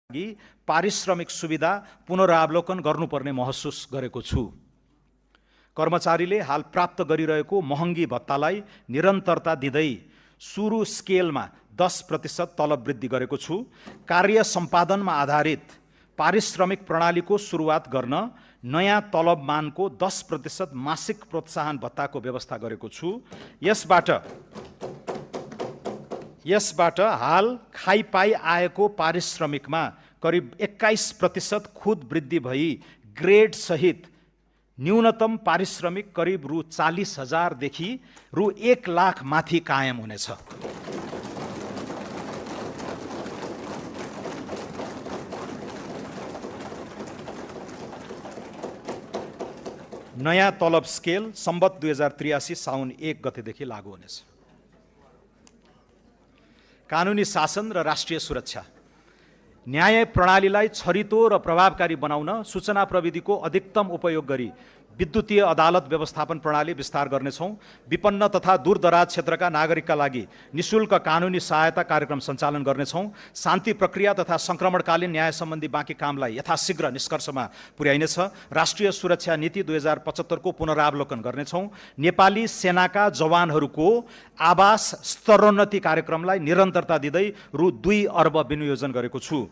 पारिश्रमिक सुविधा पुनरावलोकन गर्नुपर्ने महसुस गरेको छु। कर्मचारीले हाल प्राप्त गरिरहेको महँगी भत्तालाई निरन्तरता दिँदै सुरु स्केलमा 10% तलब वृद्धि गरेको छु। कार्य सम्पादनमा आधारित पारिश्रमिक प्रणालीको सुरुवात गर्न नयाँ तलब मानको 10% मासिक प्रोत्साहन भत्ताको व्यवस्था गरेको छु। यसबाट हाल खाइपाई आएको पारिश्रमिकमा करिब 21% खुद वृद्धि भई ग्रेड सहित न्यूनतम पारिश्रमिक करिब रु 40,000 देखि रु 1 लाख माथि कायम हुनेछ। नयाँ तलब स्केल सम्बत 2083 साउन 1 गतेदेखि लागू हुनेछ। कानुनी शासन र राष्ट्रिय सुरक्षा। न्याय प्रणालीलाई छरितो र प्रभावकारी बनाउन सूचना प्रविधिको अधिकतम उपयोग गरी विद्युतीय अदालत व्यवस्थापन प्रणाली विस्तार गर्नेछौँ। विपन्न तथा दूरदराज क्षेत्रका नागरिकका लागि निशुल्क कानुनी सहायता कार्यक्रम सञ्चालन गर्नेछौँ। शान्ति प्रक्रिया तथा सङ्क्रमणकालीन न्याय सम्बन्धी बाँकी कामलाई यथाशीघ्र निष्कर्षमा पुर्याइनेछ। राष्ट्रिय सुरक्षा नीति 2075 को पुनरावलोकन गर्नेछौँ। नेपाली सेनाका जवानहरूको आवास स्तरोन्नति कार्यक्रमलाई निरन्तरता दिँदै रु 2 अर्ब विनियोजन गरेको छु।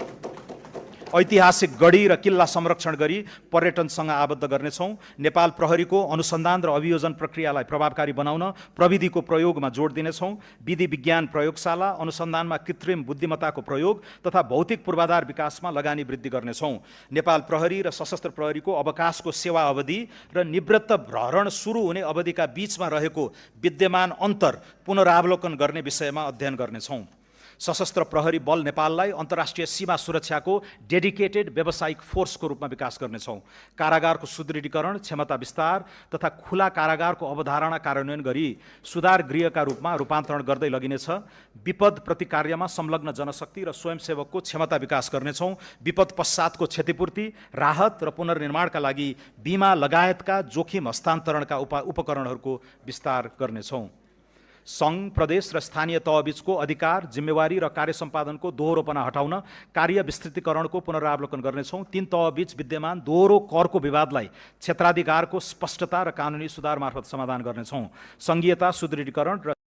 ऐतिहासिक गढी र किल्ला संरक्षण गरी पर्यटनसँग आबद्ध गर्नेछौँ। नेपाल प्रहरीको अनुसन्धान र अभियोजन प्रक्रियालाई प्रभावकारी बनाउन प्रविधिको प्रयोगमा जोड दिनेछौँ। विधि विज्ञान प्रयोगशाला, अनुसन्धानमा कृत्रिम बुद्धिमत्ताको प्रयोग तथा भौतिक पूर्वाधार विकासमा लगानी वृद्धि गर्नेछौँ। नेपाल प्रहरी र सशस्त्र प्रहरीको अवकाशको सेवा अवधि र निवृत्त भरण सुरु हुने अवधिका बीचमा रहेको विद्यमान अन्तर पुनरावलोकन गर्ने विषयमा अध्ययन गर्नेछौँ। सशस्त्र प्रहरी बल नेपाललाई अन्तर्राष्ट्रिय सीमा सुरक्षाको डेडिकेटेड व्यावसायिक फोर्सको रूपमा विकास गर्नेछौँ। कारागारको सुदृढीकरण, क्षमता विस्तार तथा खुला कारागारको अवधारणा कार्यान्वयन गरी सुधार गृहका रूपमा रूपान्तरण गर्दै लगिनेछ। विपद प्रतिकार्यमा संलग्न जनशक्ति र स्वयंसेवकको क्षमता विकास गर्नेछौँ। विपद पश्चातको क्षतिपूर्ति, राहत र पुनर्निर्माणका लागि बिमा लगायतका जोखिम हस्तान्तरणका उपकरणहरूको विस्तार गर्नेछौँ। सङ्घ, प्रदेश र स्थानीय तहबीचको अधिकार, जिम्मेवारी र कार्य सम्पादनको दोहोरोपना हटाउन कार्य विस्तृतीकरणको पुनरावलोकन गर्नेछौँ। 3 तहबीच विद्यमान दोहोरो करको विवादलाई क्षेत्राधिकारको स्पष्टता र कानुनी सुधार मार्फत समाधान गर्नेछौँ। सङ्घीयता सुदृढीकरण र